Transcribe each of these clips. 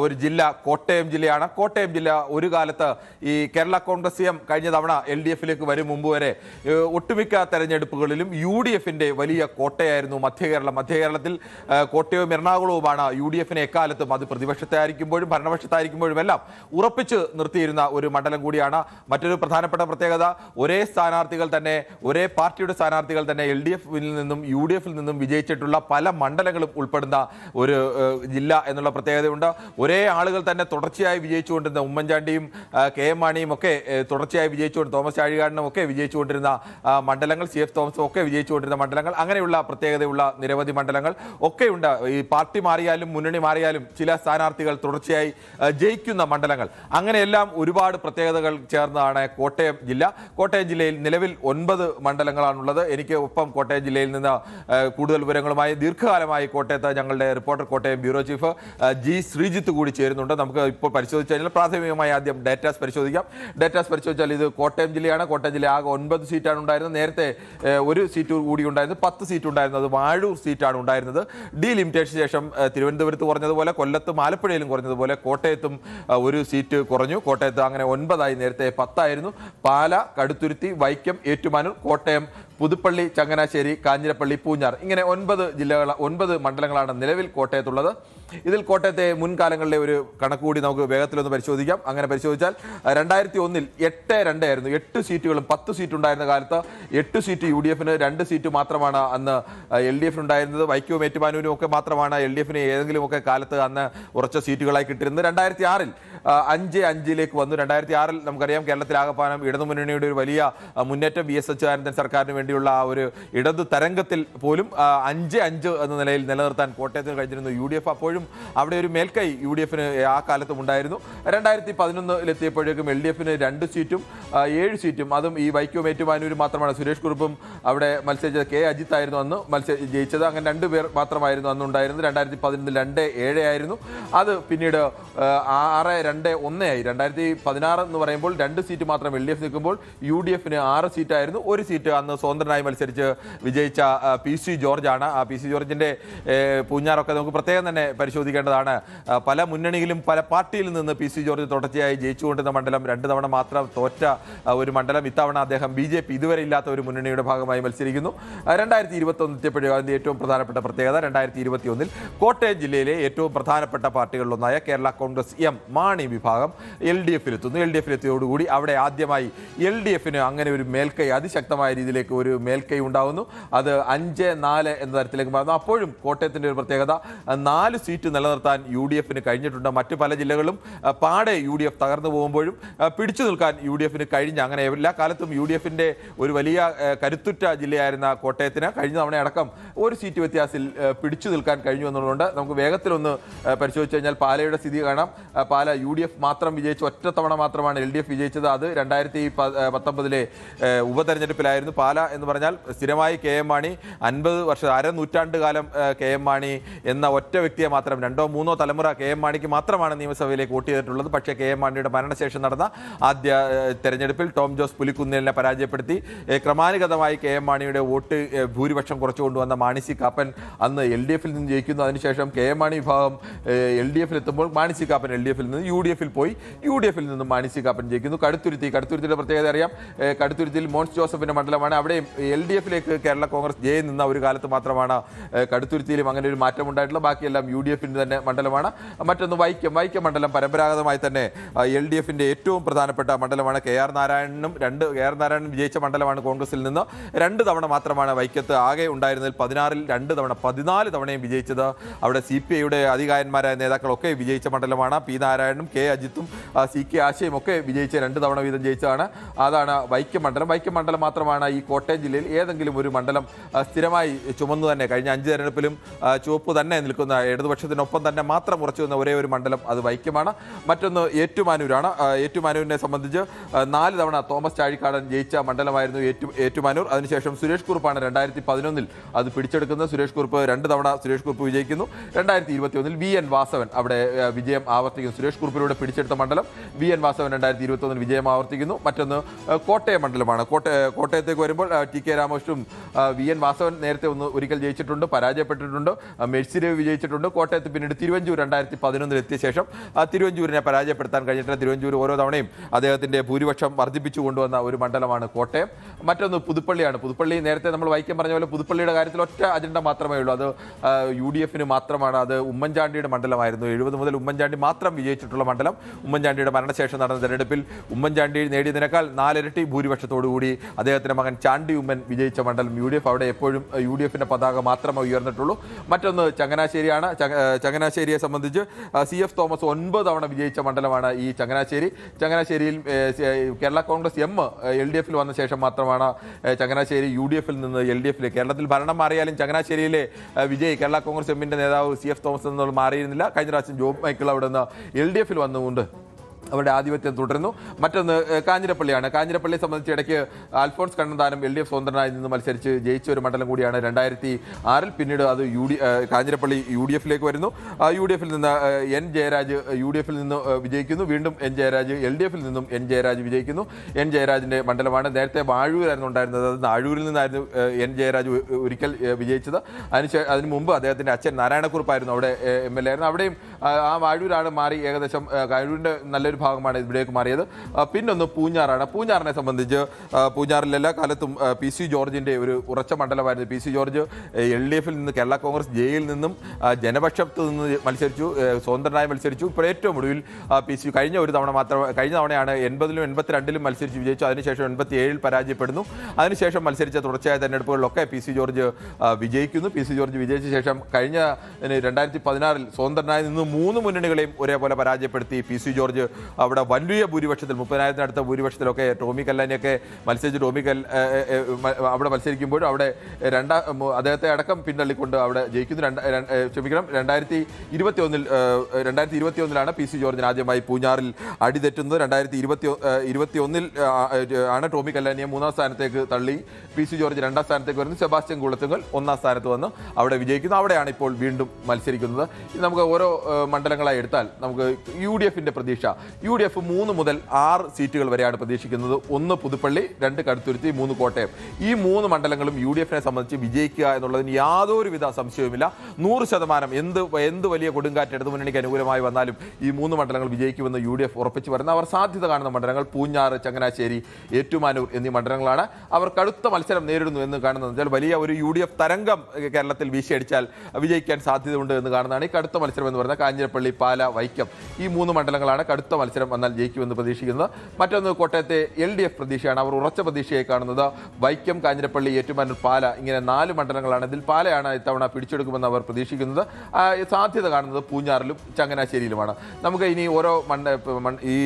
ഒരു ജില്ല കോട്ടയം ജില്ലയാണ്. കോട്ടയം ജില്ല ഒരു കാലത്ത് ഈ കേരള കോൺഗ്രസ് എം കഴിഞ്ഞ തവണ LDFിലേക്ക് വരും മുമ്പ് വരെ ഒട്ടുമിക്ക തെരഞ്ഞെടുപ്പുകളിലും UDFിന്റെ വലിയ കോട്ടയായിരുന്നു മധ്യകേരളത്തിൽ കോട്ടയവും എറണാകുളവുമാണ് UDFിനെ എക്കാലത്തും അത് പ്രതിപക്ഷത്തായിരിക്കുമ്പോഴും ഭരണപക്ഷത്തായിരിക്കുമ്പോഴും എല്ലാം ഉറപ്പിച്ച് നിർത്തിയിരുന്ന ഒരു മണ്ഡലം കൂടിയാണ്. മറ്റൊരു പ്രധാനപ്പെട്ട പ്രത്യേകത, ഒരേ പാർട്ടിയുടെ സ്ഥാനാർത്ഥികൾ തന്നെ LDFിൽ നിന്നും UDFിൽ നിന്നും വിജയിച്ചിട്ടുള്ള പല മണ്ഡലങ്ങളും ഉൾപ്പെടുന്ന ഒരു ജില്ല എന്നുള്ള പ്രത്യേകതയുണ്ട്. ഒരേ ആളുകൾ തന്നെ തുടർച്ചയായി വിജയിച്ചുകൊണ്ടിരുന്ന ഉമ്മൻചാണ്ടിയും KM മാണിയും ഒക്കെ തുടർച്ചയായി വിജയിച്ചുകൊണ്ട് തോമസ് ചാഴികാടനും ഒക്കെ വിജയിച്ചുകൊണ്ടിരുന്ന മണ്ഡലങ്ങൾ, CF തോമസും ഒക്കെ വിജയിച്ചുകൊണ്ടിരുന്ന മണ്ഡലങ്ങൾ, അങ്ങനെയുള്ള പ്രത്യേകതയുള്ള നിരവധി മണ്ഡലങ്ങൾ ഒക്കെയുണ്ട്. ഈ പാർട്ടി മാറിയാലും മുന്നണി മാറിയാലും ചില സ്ഥാനാർത്ഥികൾ തുടർച്ചയായി ജയിക്കുന്ന മണ്ഡലങ്ങൾ, അങ്ങനെയെല്ലാം ഒരുപാട് പ്രത്യേകതകൾ ചേർന്നതാണ് കോട്ടയം ജില്ല. കോട്ടയം ജില്ലയിൽ നിലവിൽ 9 മണ്ഡലങ്ങളാണുള്ളത്. എനിക്ക് ഒപ്പം കോട്ടയം ജില്ലയിൽ നിന്ന് കൂടുതൽ വിവരങ്ങളുമായി ദീർഘകാലമായി കോട്ടയത്ത് ഞങ്ങളുടെ reporter Kottayam bureau chief G Sreejith കൂടി ചേരുന്നുണ്ട്. നമുക്ക് ഇപ്പോൾ പരിശോധിച്ചു കഴിഞ്ഞാൽ പ്രാഥമികമായി ആദ്യം ഡേറ്റാസ് പരിശോധിക്കാം. ഡേറ്റാസ് പരിശോധിച്ചാൽ ഇത് കോട്ടയം ജില്ലയാണ്. കോട്ടയം ജില്ല ആകെ 9 സീറ്റാണ് ഉണ്ടായിരുന്നത്. നേരത്തെ ഒരു സീറ്റ് കൂടി ഉണ്ടായിരുന്നു, 10 സീറ്റ് ഉണ്ടായിരുന്നു. അത് വാഴൂർ സീറ്റാണ് ഉണ്ടായിരുന്നത്. ഡീലിമിറ്റേഷന് ശേഷം തിരുവനന്തപുരത്ത് കുറഞ്ഞതുപോലെ കൊല്ലത്തും ആലപ്പുഴയിലും കുറഞ്ഞതുപോലെ കോട്ടയത്തും ഒരു സീറ്റ് കുറഞ്ഞു. കോട്ടയത്ത് അങ്ങനെ 9ആയി, നേരത്തെ 10 ആയിരുന്നു. പാല, കടുത്തുരുത്തി, വൈക്കം, ഏറ്റുമാനൂർ, കോട്ടയം, പുതുപ്പള്ളി, ചങ്ങനാശ്ശേരി, കാഞ്ഞിരപ്പള്ളി, പൂഞ്ഞാർ, ഇങ്ങനെ 9 മണ്ഡലങ്ങളാണ് നിലവിൽ കോട്ടയത്തുള്ളത്. ഇതിൽ കോട്ടയത്തെ മുൻകാലങ്ങളിലെ ഒരു കണക്ക് കൂടി നമുക്ക് വേഗത്തിലൊന്ന് പരിശോധിക്കാം. അങ്ങനെ പരിശോധിച്ചാൽ 2001 8-2 ആയിരുന്നു. 8 സീറ്റുകളും 10 സീറ്റ് ഉണ്ടായിരുന്ന കാലത്ത് 8 സീറ്റ് UDFിന്, 2 സീറ്റ് മാത്രമാണ് അന്ന് LDFിന് ഉണ്ടായിരുന്നത്. വൈക്കവും ഏറ്റുമാനൂരും ഒക്കെ മാത്രമാണ് LDFിന് ഏതെങ്കിലുമൊക്കെ കാലത്ത് അന്ന് ഉറച്ച സീറ്റുകളായി കിട്ടിയിരുന്നത്. 2006 5-5 വന്നു. 2006 നമുക്കറിയാം കേരളത്തിലാകപ്പാനം ഇടതുമുന്നണിയുടെ ഒരു വലിയ മുന്നേറ്റം, VS അച്യുതാനന്ദൻ സർക്കാരിന് വേണ്ടിയുള്ള ആ ഒരു ഇടതു തരംഗത്തിൽ പോലും 5-5 എന്ന നിലയിൽ നിലനിർത്താൻ കോട്ടയത്തിന് കഴിഞ്ഞിരുന്നു UDF. അപ്പോഴും അവിടെ ഒരു മേൽക്കൈ UDFിന് ആ കാലത്തും ഉണ്ടായിരുന്നു. 2011 LDFിന് 2 സീറ്റും 7 സീറ്റും, അതും ഈ വൈക്കവും ഏറ്റുമാനൂരും മാത്രമാണ്. സുരേഷ് കുറുപ്പും അവിടെ മത്സരിച്ചത്, K അജിത്ത് ആയിരുന്നു അന്ന് ജയിച്ചത്. അങ്ങനെ 2 പേർ മാത്രമായിരുന്നു അന്ന് ഉണ്ടായിരുന്നത്. 2011 2-7 ആയിരുന്നു. അത് പിന്നീട് 6-2-1 ആയി. 2016 എന്ന് പറയുമ്പോൾ 2 സീറ്റ് മാത്രം LDF നിൽക്കുമ്പോൾ UDFിന് 6 സീറ്റായിരുന്നു. 1 സീറ്റ് അന്ന് സ്വതന്ത്രനായി മത്സരിച്ച് വിജയിച്ച PC ജോർജ് ആണ്. ആ PC ജോർജിന്റെ പൂഞ്ഞാറൊക്കെ നമുക്ക് പ്രത്യേകം തന്നെ പരിശോധിക്കേണ്ടതാണ്. പല മുന്നണിയിലും പല പാർട്ടിയിൽ നിന്ന് PC ജോർജ് തുടർച്ചയായി ജയിച്ചുകൊണ്ടിരുന്ന മണ്ഡലം, 2 തവണ മാത്രം തോറ്റ ഒരു മണ്ഡലം. ഇത്തവണ അദ്ദേഹം BJP ഇതുവരെ ഇല്ലാത്ത ഒരു മുന്നണിയുടെ ഭാഗമായി മത്സരിക്കുന്നു. 2021 എത്തിയപ്പോഴും അതിന്റെ ഏറ്റവും പ്രധാനപ്പെട്ട പ്രത്യേകത, 2021 കോട്ടയം ജില്ലയിലെ ഏറ്റവും പ്രധാനപ്പെട്ട പാർട്ടികളിലൊന്നായ കേരള കോൺഗ്രസ് എം മാണി വിഭാഗം LDFിലെത്തുന്നു. LDFിലെത്തിയോടുകൂടി അവിടെ ആദ്യമായി LDFിന് അങ്ങനെ ഒരു മേൽക്കൈ, അതിശക്തമായ രീതിയിലേക്ക് ഒരു മേൽക്കൈ ഉണ്ടാകുന്നു. അത് 5-4 എന്ന തരത്തിലേക്ക് മാറുന്നു. അപ്പോഴും കോട്ടയത്തിന്റെ ഒരു പ്രത്യേകത, 4 സീറ്റ് നിലനിർത്താൻ UDFിന് കഴിഞ്ഞിട്ടുണ്ട്. മറ്റു പല ജില്ലകളും പാടെ UDF തകർന്നു പോകുമ്പോഴും പിടിച്ചു നിൽക്കാൻ UDFിന് കഴിഞ്ഞ, അങ്ങനെ എല്ലാ കാലത്തും UDFിന്റെ ഒരു വലിയ കരുത്തുറ്റ ജില്ലയായിരുന്ന കോട്ടയത്തിന് കഴിഞ്ഞ തവണ അടക്കം 1 സീറ്റ് വ്യത്യാസത്തിൽ പിടിച്ചു നിൽക്കാൻ കഴിഞ്ഞു എന്നുള്ളതുകൊണ്ട് നമുക്ക് വേഗത്തിലൊന്ന് പരിശോധിച്ചു കഴിഞ്ഞാൽ പാലയുടെ സ്ഥിതി കാണാം. പാല UDF മാത്രം വിജയിച്ച ഒറ്റ തവണ മാത്രമാണ് LDF വിജയിച്ചത്. അത് 2019 ഉപതെരഞ്ഞെടുപ്പിലായിരുന്നു. പാല എന്ന് പറഞ്ഞാൽ സ്ഥിരമായി KM മാണി 50 വർഷം, അരനൂറ്റാണ്ട് കാലം KM മാണി എന്ന ഒറ്റ വ്യക്തിയെ മാത്രം, 2-3 തലമുറ KM മാണിക്ക് മാത്രമാണ് നിയമസഭയിലേക്ക് വോട്ട് ചെയ്തിട്ടുള്ളത്. പക്ഷേ KM മാണിയുടെ മരണശേഷം നടന്ന ആദ്യ തെരഞ്ഞെടുപ്പിൽ ടോം ജോസ് പുലിക്കുന്നിലിനെ പരാജയപ്പെടുത്തി ക്രമാനുഗതമായി KM മാണിയുടെ വോട്ട് ഭൂരിപക്ഷം കുറച്ചുകൊണ്ടുവന്ന മാണി സി കാപ്പൻ അന്ന് LDFിൽ നിന്ന് ജയിക്കുന്നു. അതിനുശേഷം KM മാണി വിഭാഗം LDFിലെത്തുമ്പോൾ മാണി സി കാപ്പൻ LDFിൽ നിന്ന് UDFിൽ പോയി, UDFിൽ നിന്നും മാണി സി കാപ്പൻ ജയിക്കുന്നു. കടുത്തുരുത്തിയുടെ പ്രത്യേകത അറിയാം. കടുത്തുരുത്തിയിൽ മോൻസ് ജോസഫിന്റെ മണ്ഡലമാണ്. അവിടെയും LDFിലേക്ക് കേരള കോൺഗ്രസ് ജെ നിന്ന ഒരു കാലത്ത് മാത്രമാണ് കടുത്തുരുത്തിയിലും അങ്ങനെ ഒരു മാറ്റം ഉണ്ടായിട്ടുള്ളത്. ബാക്കിയെല്ലാം UDFിന്റെ തന്നെ മണ്ഡലമാണ്. മറ്റൊന്ന് വൈക്കം മണ്ഡലം പരമ്പരാഗതമായി തന്നെ LDFിന്റെ ഏറ്റവും പ്രധാനപ്പെട്ട മണ്ഡലമാണ്. KR നാരായണനും വിജയിച്ച മണ്ഡലമാണ് കോൺഗ്രസിൽ നിന്ന്. 2 തവണ മാത്രമാണ് വൈക്കത്ത് ആകെ ഉണ്ടായിരുന്നതിൽ 16-ൽ 2 തവണ 14 തവണയും വിജയിച്ചത്. അവിടെ CPIയുടെ അധികാരന്മാരായ നേതാക്കളൊക്കെ വിജയിച്ച മണ്ഡലമാണ്. P നാരായണനും K അജിത്തും CK ആശയും ഒക്കെ വിജയിച്ച 2 തവണ വീതം ജയിച്ചതാണ്. അതാണ് വൈക്കം മണ്ഡലം മാത്രമാണ് ഈ കോട്ടയം ജില്ലയിൽ ഏതെങ്കിലും ഒരു മണ്ഡലം സ്ഥിരമായി ചുമന്നു തന്നെ കഴിഞ്ഞ 5 തെരഞ്ഞെടുപ്പിലും ചുവപ്പ് തന്നെ നിൽക്കുന്ന, ഇടതുപക്ഷത്തിനൊപ്പം തന്നെ മാത്രം ഉറച്ചു നിന്ന ഒരേ ഒരു മണ്ഡലം അത് വൈക്കമാണ്. മറ്റൊന്ന് ഏറ്റുമാനൂരാണ്. ഏറ്റുമാനൂരിനെ സംബന്ധിച്ച് 4 തവണ തോമസ് ചാഴികാടൻ ജയിച്ച മണ്ഡലമായിരുന്നു ഏറ്റുമാനൂർ. അതിനുശേഷം സുരേഷ് കുറുപ്പാണ് 2011 അത് പിടിച്ചെടുക്കുന്നത്. സുരേഷ് കുറുപ്പ് 2 തവണ വിജയിക്കുന്നു. 2021 VN വാസവൻ അവിടെ വിജയം ആവർത്തിക്കുന്നു. സുരേഷ് കുറുപ്പിലൂടെ പിടിച്ചെടുത്ത മണ്ഡലം VN വാസവൻ 2021 വിജയം ആവർത്തിക്കുന്നു. മറ്റൊന്ന് കോട്ടയം മണ്ഡലമാണ്. കോട്ടയത്തേക്ക് വരുമ്പോൾ TK രാമകൃഷ്ണനും VN വാസവൻ നേരത്തെ ഒരിക്കൽ ജയിച്ചിട്ടുണ്ട്, പരാജയപ്പെട്ടിട്ടുണ്ട്. മെഴ്സിദേവ് വിജയിച്ചിട്ടുണ്ട്. കോട്ടയം കോട്ടയത്ത് പിന്നീട് തിരുവഞ്ചൂർ 2011 എത്തിയ ശേഷം തിരുവഞ്ചൂരിനെ പരാജയപ്പെടുത്താൻ കഴിഞ്ഞിട്ട് തിരുവഞ്ചൂർ ഓരോ തവണയും അദ്ദേഹത്തിന്റെ ഭൂരിപക്ഷം വർദ്ധിപ്പിച്ചു കൊണ്ടുവന്ന ഒരു മണ്ഡലമാണ് കോട്ടയം. മറ്റൊന്ന് പുതുപ്പള്ളിയാണ്. പുതുപ്പള്ളി നേരത്തെ നമ്മൾ വൈക്കം പറഞ്ഞ പോലെ പുതുപ്പള്ളിയുടെ കാര്യത്തിൽ ഒറ്റ അജണ്ട മാത്രമേ ഉള്ളൂ. അത് UDF മാത്രമാണ്. അത് ഉമ്മൻചാണ്ടിയുടെ മണ്ഡലമായിരുന്നു. 70 മുതൽ ഉമ്മൻചാണ്ടി മാത്രം വിജയിച്ചിട്ടുള്ള മണ്ഡലം. ഉമ്മൻചാണ്ടിയുടെ മരണശേഷം നടന്ന തെരഞ്ഞെടുപ്പിൽ ഉമ്മൻചാണ്ടി നേടിയതിനേക്കാൾ 4 ഇരട്ടി ഭൂരിപക്ഷത്തോടുകൂടി അദ്ദേഹത്തിന്റെ മകൻ ചാണ്ടി ഉമ്മൻ വിജയിച്ച മണ്ഡലം UDF. അവിടെ എപ്പോഴും UDF പതാക മാത്രമേ ഉയർന്നിട്ടുള്ളൂ. മറ്റൊന്ന് ചങ്ങനാശ്ശേരിയാണ്. ചങ്ങനാശ്ശേരിയെ സംബന്ധിച്ച് CF തോമസ് 9 തവണ വിജയിച്ച മണ്ഡലമാണ് ഈ ചങ്ങനാശ്ശേരി. ചങ്ങനാശ്ശേരിയിൽ കേരള കോൺഗ്രസ് M LDF വന്ന ശേഷം മാത്രമാണ് ചങ്ങനാശ്ശേരി UDF നിന്ന് LDF. കേരളത്തിൽ ഭരണം മാറിയാലും ചങ്ങനാശ്ശേരിയിലെ വിജയ് കേരള കോൺഗ്രസ് എമ്മിന്റെ നേതാവ് CF തോമസ് എന്നുള്ള മാറിയിരുന്നില്ല. കഴിഞ്ഞ പ്രാവശ്യം ജോബ് മൈക്കിൾ അവിടെ നിന്ന് LDF വന്നുകൊണ്ട് അവരുടെ ആധിപത്യം തുടരുന്നു. മറ്റൊന്ന് കാഞ്ഞിരപ്പള്ളിയാണ്. കാഞ്ഞിരപ്പള്ളിയെ സംബന്ധിച്ച് ഇടയ്ക്ക് അൽഫോൺസ് കണ്ണന്താനം LDF സ്വതന്ത്രനായി നിന്ന് മത്സരിച്ച് ജയിച്ച ഒരു മണ്ഡലം കൂടിയാണ് 2006. പിന്നീട് അത് കാഞ്ഞിരപ്പള്ളി UDF വരുന്നു. UDF നിന്ന് N ജയരാജ് UDF നിന്ന് വിജയിക്കുന്നു. വീണ്ടും N ജയരാജ് LDF നിന്നും N ജയരാജ് വിജയിക്കുന്നു. N ജയരാജിന്റെ മണ്ഡലമാണ്. നേരത്തെ വാഴൂരായിരുന്നു ഉണ്ടായിരുന്നത്. അത് നാഴൂരിൽ നിന്നായിരുന്നു N ജയരാജ് ഒരിക്കൽ വിജയിച്ചത്. അതിന് മുമ്പ് അദ്ദേഹത്തിന്റെ അച്ഛൻ നാരായണക്കുറുപ്പായിരുന്നു അവിടെ MLA ആയിരുന്നു. അവിടെയും ആ വാഴൂരാണ് മാറി ഏകദേശം വാഴൂരിന്റെ നല്ലൊരു ഭാഗമാണ് ഇവിടേക്ക് മാറിയത്. പിന്നൊന്ന് പൂഞ്ഞാറാണ്. പൂഞ്ഞാറിനെ സംബന്ധിച്ച് പൂഞ്ഞാറിൽ എല്ലാ കാലത്തും PC ജോർജിന്റെ ഒരു ഉറച്ച മണ്ഡലമായിരുന്നു. PC ജോർജ് LDF നിന്ന് കേരള കോൺഗ്രസ് ജെയിൽ നിന്നും ജനപക്ഷത്ത് നിന്ന് മത്സരിച്ചു, സ്വതന്ത്രനായി മത്സരിച്ചു. ഇപ്പോൾ ഏറ്റവും ഒടുവിൽ PC കഴിഞ്ഞ തവണയാണ് 80ലും 82ലും മത്സരിച്ച് വിജയിച്ചു. അതിനുശേഷം 87ൽ പരാജയപ്പെടുന്നു. അതിനുശേഷം മത്സരിച്ച തുടർച്ചയായ തെരഞ്ഞെടുപ്പുകളിലൊക്കെ PC ജോർജ് വിജയിക്കുന്നു. PC ജോർജ് വിജയിച്ച ശേഷം കഴിഞ്ഞ 2016ൽ സ്വതന്ത്രനായി നിന്ന് 3 മുന്നണികളെയും ഒരേപോലെ പരാജയപ്പെടുത്തി PC ജോർജ് അവിടെ വലിയ ഭൂരിപക്ഷത്തിൽ 30,000 അടുത്ത ഭൂരിപക്ഷത്തിലൊക്കെ ടോമി കല്ലാനെയൊക്കെ മത്സരിച്ച് അവിടെ മത്സരിക്കുമ്പോഴും അവിടെ അദ്ദേഹത്തെ അടക്കം പിന്തള്ളിക്കൊണ്ട് അവിടെ ജയിക്കുന്നു. 2021ലാണ് PC ജോർജിന് ആദ്യമായി പൂഞ്ഞാറിൽ അടിതെറ്റുന്നത്. 2021ൽ ആണ് ടോമി കല്ലാനിയെ 3ാം സ്ഥാനത്തേക്ക് തള്ളി PC ജോർജ് 2ാം സ്ഥാനത്തേക്ക് വരുന്നു. സെബാസ്റ്റ്യൻ കുളത്തുങ്കൽ 1ാം സ്ഥാനത്ത് വന്ന് അവിടെ വിജയിക്കുന്നു. അവിടെയാണ് ഇപ്പോൾ വീണ്ടും മത്സരിക്കുന്നത്. നമുക്ക് ഓരോ മണ്ഡലങ്ങളായി എടുത്താൽ നമുക്ക് UDF പ്രതീക്ഷ. UDF 3 മുതൽ 6 സീറ്റുകൾ വരെയാണ് പ്രതീക്ഷിക്കുന്നത്. 1 പുതുപ്പള്ളി, 2 കടുത്തുരുത്തി, 3 കോട്ടയം. ഈ 3 മണ്ഡലങ്ങളും UDF സംബന്ധിച്ച് വിജയിക്കുക എന്നുള്ളതിന് യാതൊരുവിധ സംശയവുമില്ല. 100% എന്ത് വലിയ കൊടുങ്കാറ്റ് ഇടതുമുന്നണിക്ക് അനുകൂലമായി വന്നാലും ഈ 3 മണ്ഡലങ്ങൾ വിജയിക്കുമെന്ന് UDF ഉറപ്പിച്ചു വരുന്ന അവർ സാധ്യത കാണുന്ന മണ്ഡലങ്ങൾ പൂഞ്ഞാറ്, ചങ്ങനാശ്ശേരി, ഏറ്റുമാനൂർ എന്നീ മണ്ഡലങ്ങളാണ്. അവർ കടുത്ത മത്സരം നേരിടുന്നു എന്ന് കാണുന്നത് വലിയ ഒരു UDF തരംഗം കേരളത്തിൽ വീശിയടിച്ചാൽ വിജയിക്കാൻ സാധ്യതയുണ്ട് എന്ന് കാണുന്നതാണ് ഈ കടുത്ത മത്സരം എന്ന് പറയുന്നത്. കാഞ്ഞിരപ്പള്ളി, പാല, വൈക്കം ഈ 3 മണ്ഡലങ്ങളാണ് കടുത്ത മത്സരം വന്നാൽ ജയിക്കുമെന്ന് പ്രതീക്ഷിക്കുന്നത്. മറ്റൊന്ന് കോട്ടയത്തെ LDF പ്രതീക്ഷയാണ്. അവർ ഉറച്ച പ്രതീക്ഷയായി കാണുന്നത് വൈക്കം, കാഞ്ഞിരപ്പള്ളി, ഏറ്റുമാനൂർ, പാല ഇങ്ങനെ 4 മണ്ഡലങ്ങളാണ്. ഇതിൽ പാലയാണ് ഇത്തവണ പിടിച്ചെടുക്കുമെന്ന് അവർ പ്രതീക്ഷിക്കുന്നത്. സാധ്യത കാണുന്നത് പൂഞ്ഞാറിലും ചങ്ങനാശ്ശേരിയിലുമാണ്. നമുക്ക് ഇനി ഓരോ ഈ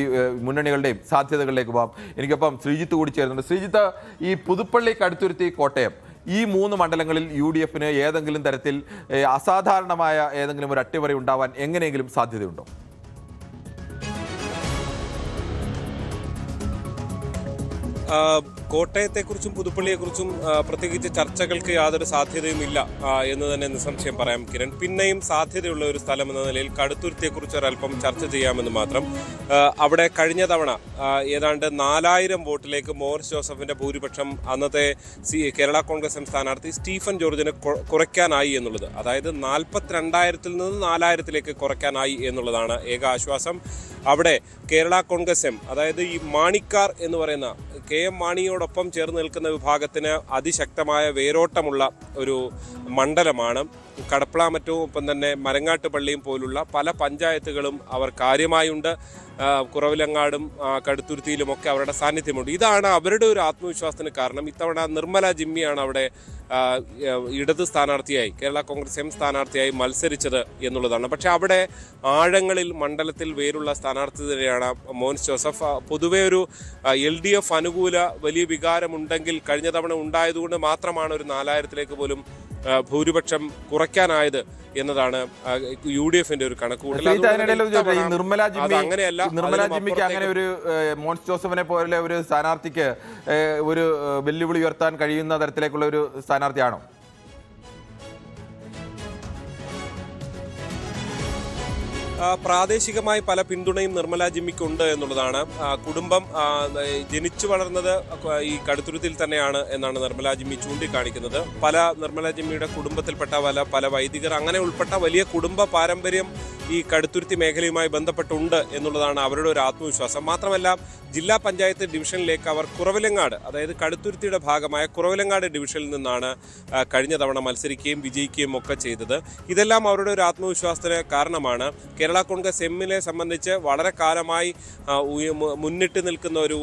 മുന്നണികളുടെയും സാധ്യതകളിലേക്ക് പോകാം. എനിക്കൊപ്പം ശ്രീജിത്ത് കൂടി ചേരുന്നുണ്ട്. ശ്രീജിത്ത്, ഈ പുതുപ്പള്ളി, കടുത്തുരുത്തി, കോട്ടയം ഈ 3 മണ്ഡലങ്ങളിൽ UDF ഏതെങ്കിലും തരത്തിൽ അസാധാരണമായ ഏതെങ്കിലും ഒരു അട്ടിമറി ഉണ്ടാവാൻ എങ്ങനെയെങ്കിലും സാധ്യതയുണ്ടോ? കോട്ടയത്തെക്കുറിച്ചും പുതുപ്പള്ളിയെക്കുറിച്ചും പ്രത്യേകിച്ച് ചർച്ചകൾക്ക് യാതൊരു സാധ്യതയുമില്ല എന്ന് തന്നെ നിസ്സംശയം പറയാം കിരൺ. പിന്നെയും സാധ്യതയുള്ള ഒരു സ്ഥലം എന്ന നിലയിൽ കടുത്തുരുത്തിയെക്കുറിച്ച് ഒരല്പം ചർച്ച ചെയ്യാമെന്ന് മാത്രം. അവിടെ കഴിഞ്ഞ തവണ ഏതാണ്ട് 4000 വോട്ടിലേക്ക് മോറിസ് ജോസഫിന്റെ ഭൂരിപക്ഷം അന്നത്തെ കേരള കോൺഗ്രസ് സ്ഥാനാർത്ഥി സ്റ്റീഫൻ ജോർജിന് കുറയ്ക്കാനായി എന്നുള്ളത്, അതായത് 42,000-ൽ നിന്ന് 4,000-ലേക്ക് കുറയ്ക്കാനായി എന്നുള്ളതാണ് ഏക ആശ്വാസം. അവിടെ കേരള കോൺഗ്രസ് അതായത് ഈ മാണിക്കാർ എന്ന് പറയുന്ന KM മാണിയോടൊപ്പം ചേർന്ന് നിൽക്കുന്ന വിഭാഗത്തിന് അതിശക്തമായ വേരോട്ടമുള്ള ഒരു മണ്ഡലമാണ്. കടപ്ലാമറ്റവും ഒപ്പം തന്നെ മരങ്ങാട്ടുപള്ളിയും പോലുള്ള പല പഞ്ചായത്തുകളും അവർ കാര്യമായുണ്ട്. കുറവിലങ്ങാടും കടുത്തുരുത്തിയിലുമൊക്കെ അവരുടെ സാന്നിധ്യമുണ്ട്. ഇതാണ് അവരുടെ ഒരു ആത്മവിശ്വാസത്തിന് കാരണം. ഇത്തവണ നിർമ്മല ജിമ്മിയാണ് അവിടെ ഇടത് സ്ഥാനാർത്ഥിയായി, കേരള കോൺഗ്രസ് സ്ഥാനാർത്ഥിയായി മത്സരിച്ചത് എന്നുള്ളതാണ്. പക്ഷെ അവിടെ ആഴങ്ങളിൽ മണ്ഡലത്തിൽ വേരുള്ള സ്ഥാനാർത്ഥി തന്നെയാണ് മോൻസ് ജോസഫ്. പൊതുവെ ഒരു LDF അനുകൂല വലിയ വികാരമുണ്ടെങ്കിൽ കഴിഞ്ഞ തവണ ഉണ്ടായതുകൊണ്ട് മാത്രമാണ് ഒരു 4000-ലേക്ക് പോലും ഭൂരിപക്ഷം കുറയ്ക്കാനായത് എന്നതാണ് UDF ഒരു കണക്കുകൂട്ടൽ. നിർമ്മല ജിമ്മിക്ക് അങ്ങനെ ഒരു മോൻസ് ജോസഫിനെ പോലെ ഒരു സ്ഥാനാർത്ഥിക്ക് ഒരു വെല്ലുവിളി ഉയർത്താൻ കഴിയുന്ന തരത്തിലേക്കുള്ള ഒരു സ്ഥാനാർത്ഥിയാണോ? പ്രാദേശികമായി പല പിന്തുണയും നിർമ്മല ജിമ്മിക്കുണ്ട് എന്നുള്ളതാണ്. കുടുംബം ജനിച്ചു വളർന്നത് ഈ കടുത്തുരുത്തിയിൽ തന്നെയാണ് എന്നാണ് നിർമ്മല ജിമ്മി ചൂണ്ടിക്കാണിക്കുന്നത്. പല നിർമ്മല ജിമ്മിയുടെ കുടുംബത്തിൽപ്പെട്ട പല വൈദികർ അങ്ങനെ ഉൾപ്പെട്ട വലിയ കുടുംബ പാരമ്പര്യം ഈ കടുത്തുരുത്തി മേഖലയുമായി ബന്ധപ്പെട്ടുണ്ട് എന്നുള്ളതാണ് അവരുടെ ഒരു ആത്മവിശ്വാസം. മാത്രമല്ല ജില്ലാ പഞ്ചായത്ത് ഡിവിഷനിലേക്ക് അവർ കുറവിലങ്ങാട്, അതായത് കടുത്തുരുത്തിയുടെ ഭാഗമായ കുറവിലങ്ങാട് ഡിവിഷനിൽ നിന്നാണ് കഴിഞ്ഞ തവണ മത്സരിക്കുകയും വിജയിക്കുകയും ഒക്കെ ചെയ്തത്. ഇതെല്ലാം അവരുടെ ഒരു ആത്മവിശ്വാസത്തിന് കാരണമാണ്. കേരള കോൺഗ്രസ് എമ്മിനെ സംബന്ധിച്ച് വളരെ കാലമായി മുന്നിട്ട് നിൽക്കുന്ന ഒരു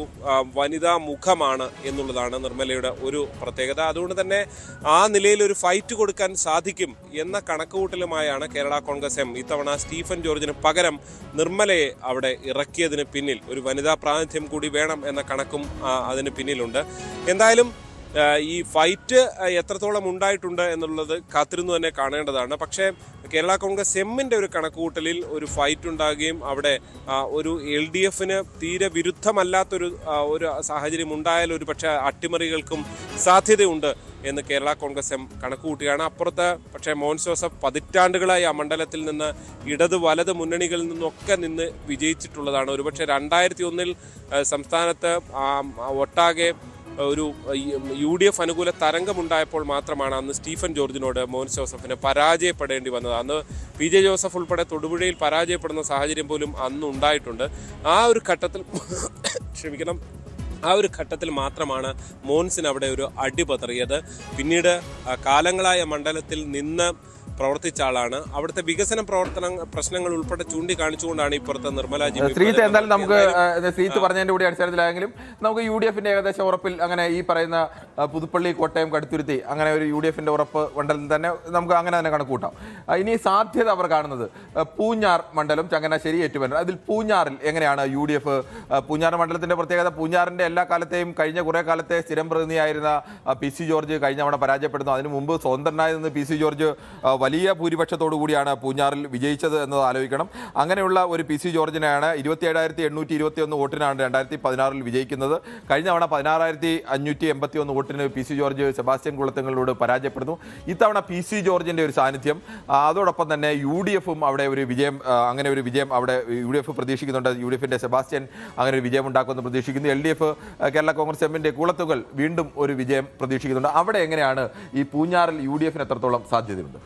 വനിതാ മുഖമാണ് എന്നുള്ളതാണ് നിർമ്മലയുടെ ഒരു പ്രത്യേകത. അതുകൊണ്ട് തന്നെ ആ നിലയിൽ ഒരു ഫൈറ്റ് കൊടുക്കാൻ സാധിക്കും എന്ന കണക്കുകൂട്ടലുമായാണ് കേരള കോൺഗ്രസ് എം ഇത്തവണ സ്റ്റീഫൻ ജോർജിന് പകരം നിർമ്മലയെ അവിടെ ഇറക്കിയതിന് പിന്നിൽ. ഒരു വനിതാ പ്രാതിനിധ്യം കൂടി വേണം എന്ന കണക്കും അതിന് പിന്നിലുണ്ട്. എന്തായാലും ഈ ഫൈറ്റ് എത്രത്തോളം ഉണ്ടായിട്ടുണ്ട് എന്നുള്ളത് കാത്തിരുന്നു തന്നെ കാണേണ്ടതാണ്. പക്ഷേ കേരള കോൺഗ്രസ് എമ്മിൻ്റെ ഒരു കണക്കുകൂട്ടലിൽ ഒരു ഫൈറ്റ് ഉണ്ടാകുകയും അവിടെ ഒരു LDFന് തീരെ വിരുദ്ധമല്ലാത്തൊരു സാഹചര്യം ഉണ്ടായാൽ ഒരു പക്ഷേ അട്ടിമറികൾക്കും സാധ്യതയുണ്ട് എന്ന് കേരള കോൺഗ്രസ് എം കണക്കുകൂട്ടുകയാണ്. അപ്പുറത്ത് പക്ഷേ മോൻസ് ജോസഫ് പതിറ്റാണ്ടുകളായി ആ മണ്ഡലത്തിൽ നിന്ന് ഇടത് വലത് മുന്നണികളിൽ നിന്നൊക്കെ നിന്ന് വിജയിച്ചിട്ടുള്ളതാണ്. ഒരുപക്ഷെ 2001 സംസ്ഥാനത്ത് ഒട്ടാകെ ഒരു UDF അനുകൂല തരംഗമുണ്ടായപ്പോൾ മാത്രമാണ് അന്ന് സ്റ്റീഫൻ ജോർജിനോട് മോൻസ് ജോസഫിന് പരാജയപ്പെടേണ്ടി വന്നത്. അന്ന് PJ ജോസഫ് ഉൾപ്പെടെ തൊടുപുഴയിൽ പരാജയപ്പെടുന്ന സാഹചര്യം പോലും അന്ന് ഉണ്ടായിട്ടുണ്ട്. ആ ഒരു ഘട്ടത്തിൽ മാത്രമാണ് മോൻസിന് അവിടെ ഒരു അടിപതറിയത്. പിന്നീട് കാലങ്ങളായ മണ്ഡലത്തിൽ നിന്ന് പ്രവർത്തിച്ച ആളാണ്. അവിടുത്തെ വികസന പ്രശ്നങ്ങൾ ഉൾപ്പെടെ ചൂണ്ടിക്കാണിച്ചുകൊണ്ടാണ് ഇപ്പുറത്തെ നിർമ്മല ജിമ്മി. ശ്രീത്ത് എന്തായാലും നമുക്ക് ശ്രീത്ത് പറഞ്ഞതിന്റെ കൂടി അടിസ്ഥാനത്തിലായെങ്കിലും നമുക്ക് UDFന്റെ ഏകദേശം ഉറപ്പിൽ അങ്ങനെ ഈ പറയുന്ന പുതുപ്പള്ളി, കോട്ടയം, കടുത്തുരുത്തി അങ്ങനെ ഒരു UDFന്റെ ഉറപ്പ് മണ്ഡലത്തിൽ തന്നെ നമുക്ക് അങ്ങനെ തന്നെ കണക്കൂട്ടാം. ഇനി സാധ്യത അവർ കാണുന്നത് പൂഞ്ഞാർ മണ്ഡലം, ചങ്ങനാശ്ശേരി, ഏറ്റുമാനൂർ. അതിൽ പൂഞ്ഞാറിൽ എങ്ങനെയാണ് UDF? പൂഞ്ഞാർ മണ്ഡലത്തിന്റെ പ്രത്യേകത, പൂഞ്ഞാറിന്റെ എല്ലാ കാലത്തെയും കഴിഞ്ഞ കുറെ കാലത്തെ സ്ഥിരം പ്രതിനിധിയായിരുന്ന PC ജോർജ് കഴിഞ്ഞ തവണ പരാജയപ്പെടുന്നു. അതിനു മുമ്പ് സ്വതന്ത്രനായി നിന്ന് PC ജോർജ് വലിയ ഭൂരിപക്ഷത്തോടു കൂടിയാണ് പൂഞ്ഞാറിൽ വിജയിച്ചത് എന്നത് ആലോചിക്കണം. അങ്ങനെയുള്ള ഒരു PC ജോർജിനെയാണ് 27,821 വോട്ടിനാണ് 2016 വിജയിക്കുന്നത്. കഴിഞ്ഞ തവണ 16,581 വോട്ടിന് PC ജോർജ് സെബാസ്റ്റ്യൻ കുളത്തങ്ങളോട് പരാജയപ്പെടുന്നു. ഇത്തവണ PC ജോർജിന്റെ ഒരു സാന്നിധ്യം, അതോടൊപ്പം തന്നെ UDFും അവിടെ ഒരു വിജയം, അങ്ങനെ ഒരു വിജയം അവിടെ UDF പ്രതീക്ഷിക്കുന്നുണ്ട്. UDFന്റെ സെബാസ്റ്റ്യൻ അങ്ങനെ ഒരു വിജയം ഉണ്ടാക്കുമെന്ന് പ്രതീക്ഷിക്കുന്നു. LDF കേരള കോൺഗ്രസ് എമ്മിന്റെ കുളത്തുകൾ വീണ്ടും ഒരു വിജയം പ്രതീക്ഷിക്കുന്നുണ്ട്. അവിടെ എങ്ങനെയാണ് ഈ പൂഞ്ഞാറിൽ UDFന് എത്രത്തോളം സാധ്യതയുണ്ട്?